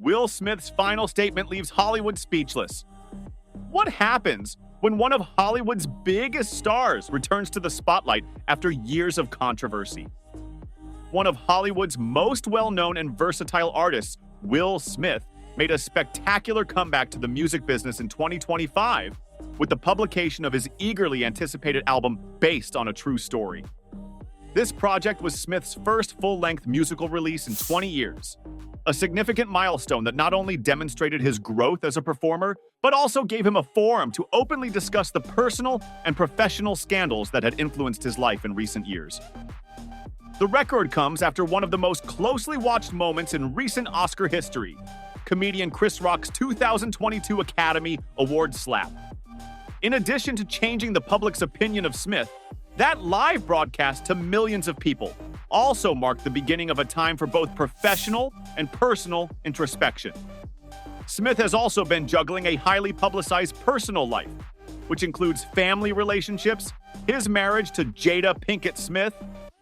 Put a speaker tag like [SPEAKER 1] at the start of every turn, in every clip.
[SPEAKER 1] Will Smith's final statement leaves Hollywood speechless. What happens when one of Hollywood's biggest stars returns to the spotlight after years of controversy? One of Hollywood's most well-known and versatile artists, Will Smith, made a spectacular comeback to the music business in 2025 with the publication of his eagerly anticipated album based on a true story. This project was Smith's first full-length musical release in 20 years, a significant milestone that not only demonstrated his growth as a performer, but also gave him a forum to openly discuss the personal and professional scandals that had influenced his life in recent years. The record comes after one of the most closely watched moments in recent Oscar history, comedian Chris Rock's 2022 Academy Award slap. In addition to changing the public's opinion of Smith, that live broadcast to millions of people also marked the beginning of a time for both professional and personal introspection. Smith has also been juggling a highly publicized personal life, which includes family relationships, his marriage to Jada Pinkett Smith,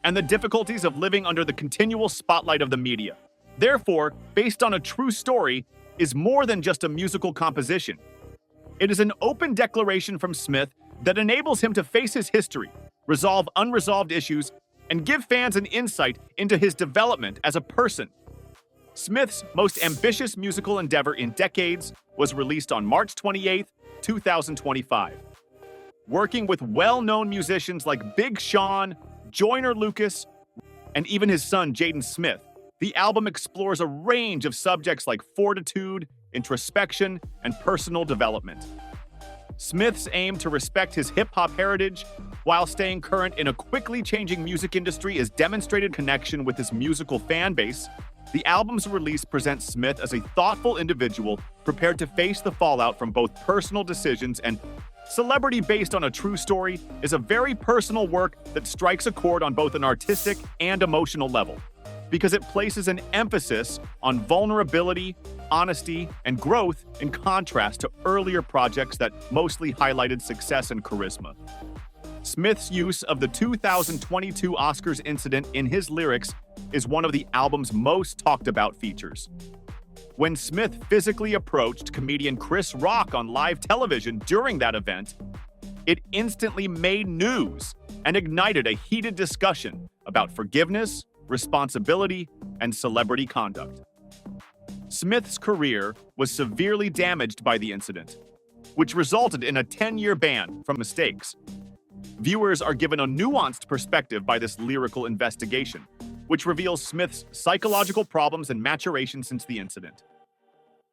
[SPEAKER 1] and the difficulties of living under the continual spotlight of the media. Therefore, Based on a True Story is more than just a musical composition. It is an open declaration from Smith that enables him to face his history, resolve unresolved issues, and give fans an insight into his development as a person. Smith's most ambitious musical endeavor in decades was released on March 28, 2025. Working with well-known musicians like Big Sean, Joyner Lucas, and even his son Jaden Smith, the album explores a range of subjects like fortitude, introspection, and personal development. Smith's aim to respect his hip-hop heritage while staying current in a quickly changing music industry is demonstrated connection with his musical fan base. The album's release presents Smith as a thoughtful individual prepared to face the fallout from both personal decisions and celebrity based on a true story is a very personal work that strikes a chord on both an artistic and emotional level, because it places an emphasis on vulnerability, honesty, and growth in contrast to earlier projects that mostly highlighted success and charisma. Smith's use of the 2022 Oscars incident in his lyrics is one of the album's most talked about features. When Smith physically approached comedian Chris Rock on live television during that event, it instantly made news and ignited a heated discussion about forgiveness, responsibility, and celebrity conduct. Smith's career was severely damaged by the incident, which resulted in a 10-year ban from mistakes. Viewers are given a nuanced perspective by this lyrical investigation, which reveals Smith's psychological problems and maturation since the incident.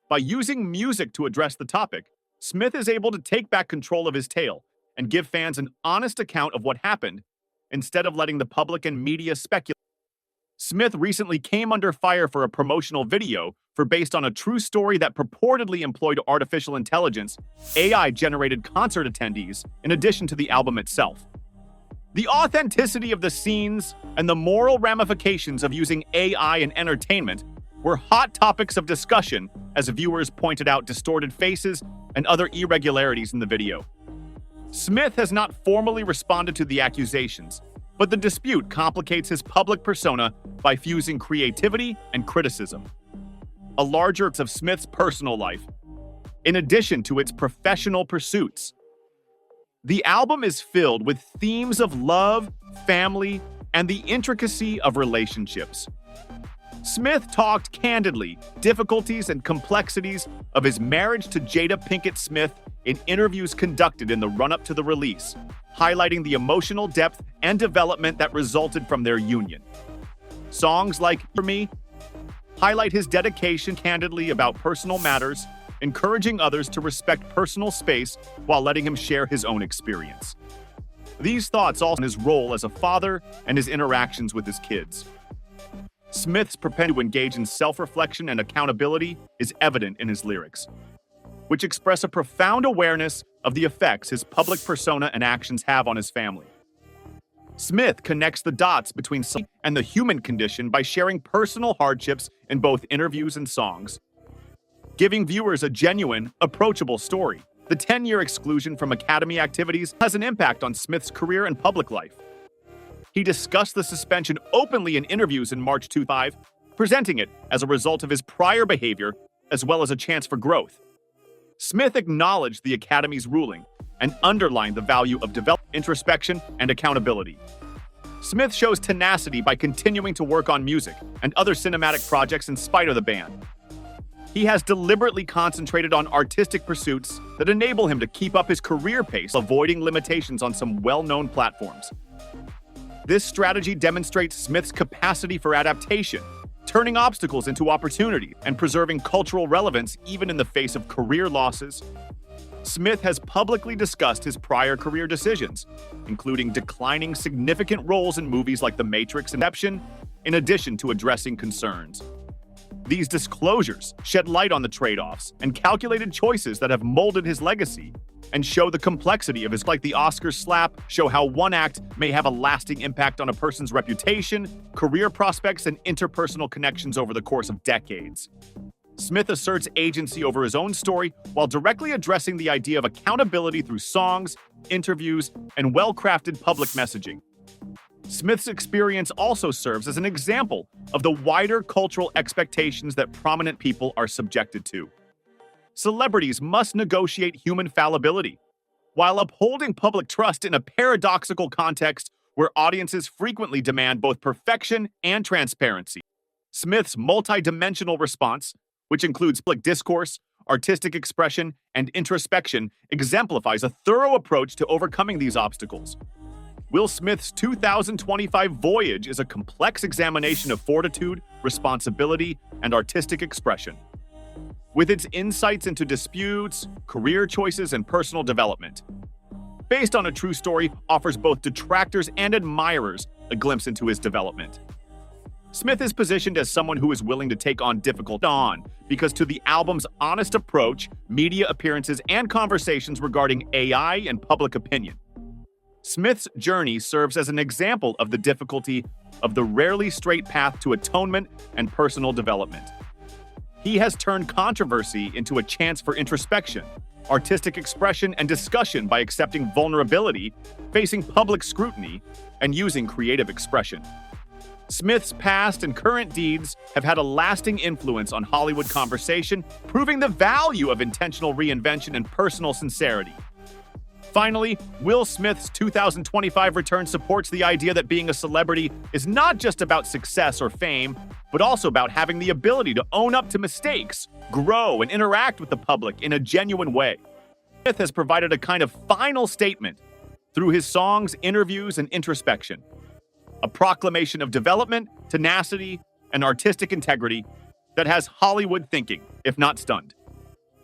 [SPEAKER 1] By using music to address the topic, Smith is able to take back control of his tale and give fans an honest account of what happened instead of letting the public and media speculate. Smith recently came under fire for a promotional video for Based on a True Story that purportedly employed artificial intelligence, AI-generated concert attendees, in addition to the album itself. The authenticity of the scenes and the moral ramifications of using AI in entertainment were hot topics of discussion as viewers pointed out distorted faces and other irregularities in the video. Smith has not formally responded to the accusations, but the dispute complicates his public persona by fusing creativity and criticism. A larger of Smith's personal life, in addition to its professional pursuits. The album is filled with themes of love, family, and the intricacy of relationships. Smith talked candidly difficulties and complexities of his marriage to Jada Pinkett Smith in interviews conducted in the run-up to the release, highlighting the emotional depth and development that resulted from their union. Songs like For Me highlight his dedication candidly about personal matters, encouraging others to respect personal space while letting him share his own experience. These thoughts also on his role as a father and his interactions with his kids. Smith's propensity to engage in self-reflection and accountability is evident in his lyrics, which express a profound awareness of the effects his public persona and actions have on his family. Smith connects the dots between science and the human condition by sharing personal hardships in both interviews and songs, giving viewers a genuine, approachable story. The 10-year exclusion from Academy activities has an impact on Smith's career and public life. He discussed the suspension openly in interviews in March 2005, presenting it as a result of his prior behavior as well as a chance for growth. Smith acknowledged the Academy's ruling and underlined the value of introspection and accountability. Smith shows tenacity by continuing to work on music and other cinematic projects in spite of the ban. He has deliberately concentrated on artistic pursuits that enable him to keep up his career pace, avoiding limitations on some well-known platforms. This strategy demonstrates Smith's capacity for adaptation, turning obstacles into opportunity and preserving cultural relevance even in the face of career losses. Smith has publicly discussed his prior career decisions, including declining significant roles in movies like The Matrix and Inception, in addition to addressing concerns. These disclosures shed light on the trade-offs and calculated choices that have molded his legacy and show the complexity of his, like the Oscars slap, show how one act may have a lasting impact on a person's reputation, career prospects, and interpersonal connections over the course of decades. Smith asserts agency over his own story while directly addressing the idea of accountability through songs, interviews, and well-crafted public messaging. Smith's experience also serves as an example of the wider cultural expectations that prominent people are subjected to. Celebrities must negotiate human fallibility, while upholding public trust in a paradoxical context where audiences frequently demand both perfection and transparency. Smith's multidimensional response, which includes public discourse, artistic expression, and introspection, exemplifies a thorough approach to overcoming these obstacles. Will Smith's 2025 voyage is a complex examination of fortitude, responsibility, and artistic expression. With its insights into disputes, career choices, and personal development. Based on a true story, offers both detractors and admirers a glimpse into his development. Smith is positioned as someone who is willing to take on difficult because to the album's honest approach, media appearances, and conversations regarding AI and public opinion. Smith's journey serves as an example of the difficulty of the rarely straight path to atonement and personal development. He has turned controversy into a chance for introspection, artistic expression, and discussion by accepting vulnerability, facing public scrutiny, and using creative expression. Smith's past and current deeds have had a lasting influence on Hollywood conversation, proving the value of intentional reinvention and personal sincerity. Finally, Will Smith's 2025 return supports the idea that being a celebrity is not just about success or fame, but also about having the ability to own up to mistakes, grow, and interact with the public in a genuine way. Smith has provided a kind of final statement through his songs, interviews, and introspection. A proclamation of development, tenacity, and artistic integrity that has Hollywood thinking, if not stunned.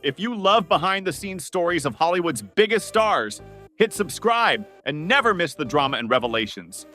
[SPEAKER 1] If you love behind-the-scenes stories of Hollywood's biggest stars, hit subscribe and never miss the drama and revelations.